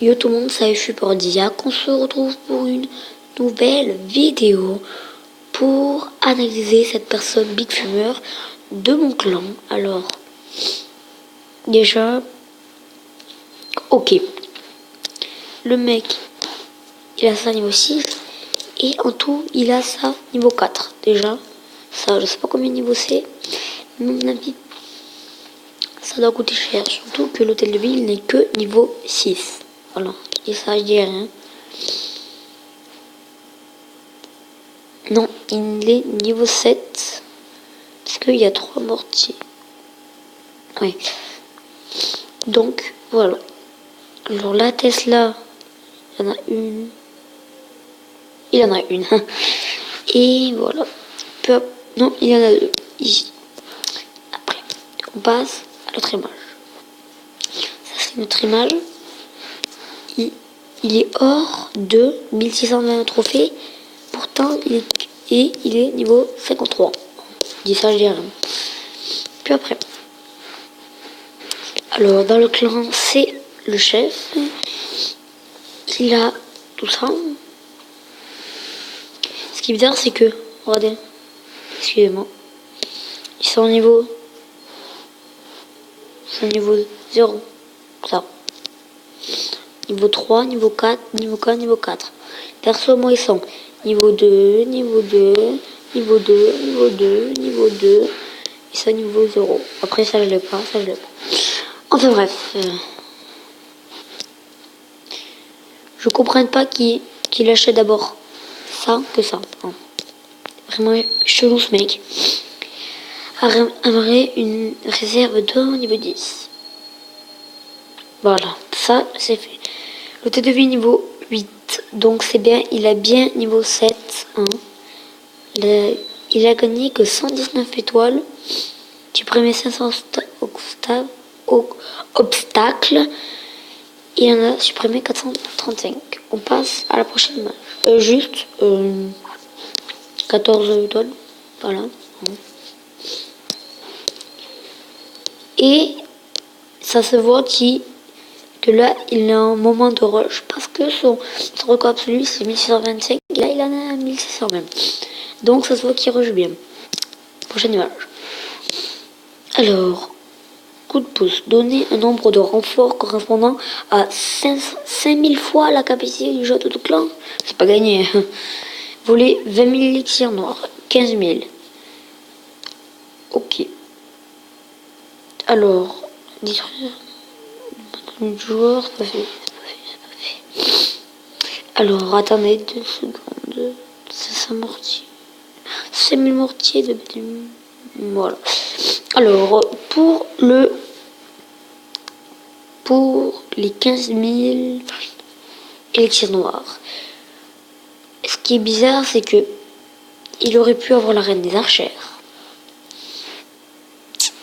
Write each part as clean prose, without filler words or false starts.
Yo tout le monde, c'est Superdiac. On se retrouve pour une nouvelle vidéo pour analyser cette personne Big Fumeur de mon clan. Alors, déjà, ok. Le mec, il a ça niveau 6 et en tout, il a ça niveau 4. Déjà, ça, je sais pas combien de niveau c'est, mais à mon avis, ça doit coûter cher. Surtout que l'hôtel de ville n'est que niveau 6. Voilà, je dis ça, je dis rien. Non, il est niveau 7. Parce qu'il y a 3 mortiers. Oui. Donc, voilà. Alors, la Tesla, il y en a une. Il y en a une. Et voilà. Non, il y en a deux. Ici. Après, on passe à notre image. Ça, c'est notre image. Il est hors de 1620 trophées. Pourtant, il est niveau 53. Je dis ça, je dis rien. Puis après. Alors, dans le clan, c'est le chef. Il a tout ça. Ce qui est bizarre, c'est que, regardez, excusez-moi, ils sont au niveau 0. Ça. Niveau 3, niveau 4, niveau 4, niveau 4. Perso, moi, ils sont niveau 2, niveau 2, niveau 2, niveau 2, niveau 2. Et ça, niveau 0. Après, ça, je l'ai pas, ça, je l'ai pas. Enfin, bref. Je comprends pas qu'il achète d'abord ça que ça. Hein. Vraiment chelou, ce mec. Aimerait une réserve d'or niveau 10. Voilà, ça, c'est fait. L'hôtel de vie niveau 8. Donc c'est bien, il a bien niveau 7. Hein. Il a gagné que 119 étoiles. Supprimé 500 obstacles. Il en a supprimé 435. On passe à la prochaine match. Juste 14 étoiles. Voilà. Et ça se voit que là, il a un moment de rush parce que son record absolu, c'est 1625. Et là, il en a 1620. Donc, ça se voit qu'il rush bien. Prochaine image. Alors, coup de pouce. Donner un nombre de renforts correspondant à 5000 fois la capacité du jeu de tout clan. C'est pas gagné. Voler 20 000 élixirs noirs. 15 000. Ok. Alors, détruire le joueur, c'est pas fait. Alors, attendez 2 secondes. C'est ça mortier. 5000 mortiers de... Voilà. Alors, pour les 15 000 élixirs noirs, ce qui est bizarre, c'est que il aurait pu avoir la reine des archères.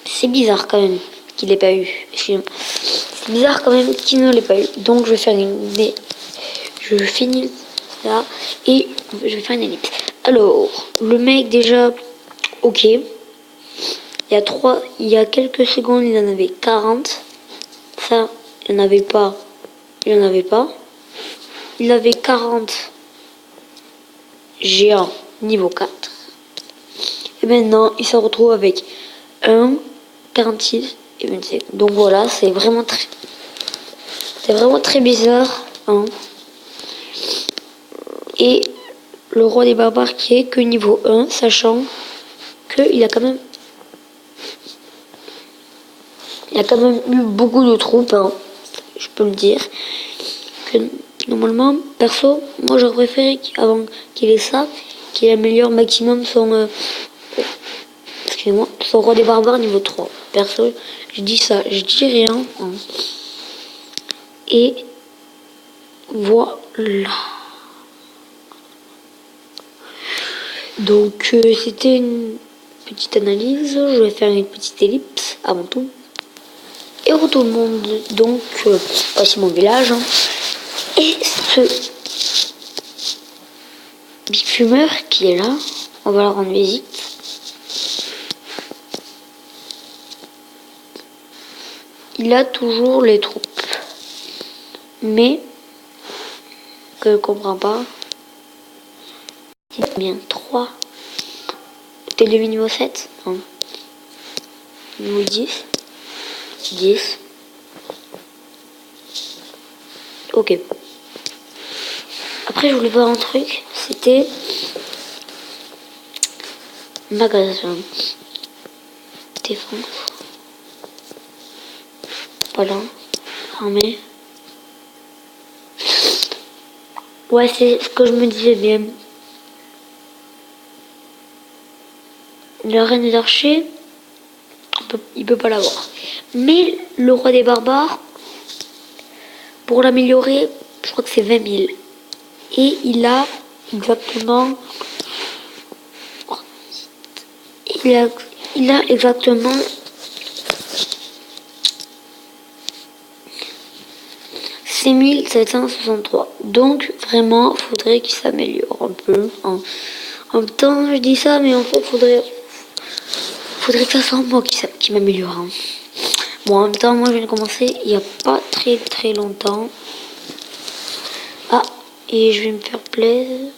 C'est bizarre quand même qu'il l'ait pas eu. C'est bizarre quand même qu'il ne l'ait pas eu. Donc je vais faire je finis là et je vais faire une ellipse. Alors, le mec déjà, ok. Il y a quelques secondes, il en avait 40. Ça, il n'en avait pas. Il n'en avait pas. Il avait 40 géants niveau 4. Et maintenant, il se retrouve avec 1, 46 et 27. Donc voilà, c'est vraiment très bizarre. Hein. Et le roi des barbares qui est que niveau 1, sachant qu'il a quand même eu beaucoup de troupes, hein, je peux le dire. Que normalement, perso, moi j'aurais préféré avant qu'il ait ça, qu'il améliore maximum son roi des barbares niveau 3. Perso, je dis ça, je dis rien. Hein. Et voilà. Donc c'était une petite analyse. Je vais faire une petite ellipse avant tout. Et re tout le monde. Donc voici mon village. Hein. Et ce Big Fumeur qui est là, on va leur rendre visite. Il a toujours les troupes. mais que je comprends pas. C'est bien 3. T'es le niveau 7? Non. Niveau 10. 10. Ok. Après, je voulais voir un truc. C'était magasin. Défense. Voilà. Armée. Ouais, c'est ce que je me disais bien. La reine des archers, il peut pas l'avoir. Mais le roi des barbares, pour l'améliorer, je crois que c'est 20 000. Et il a exactement... Il a exactement... 6763. Donc, vraiment, faudrait qu'il s'améliore un peu. En même temps, je dis ça, mais en fait, faudrait que ça soit moi qui m'améliore. Hein. Bon, en même temps, moi, je viens de commencer il n'y a pas très longtemps. Ah, et je vais me faire plaisir.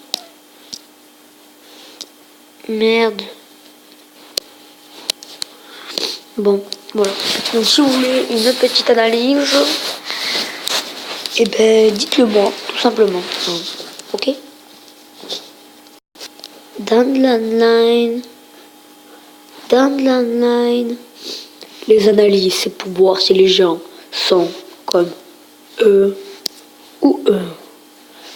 Merde. Bon, voilà. Donc, si vous voulez une petite analyse, eh ben, dites-le moi, tout simplement. Ok? Down the line. Les analyses, c'est pour voir si les gens sont comme eux ou eux.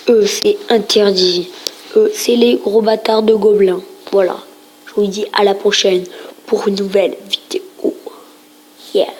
Eux, c'est interdit. Eux, c'est les gros bâtards de gobelins. Voilà. Je vous dis à la prochaine pour une nouvelle vidéo. Yeah.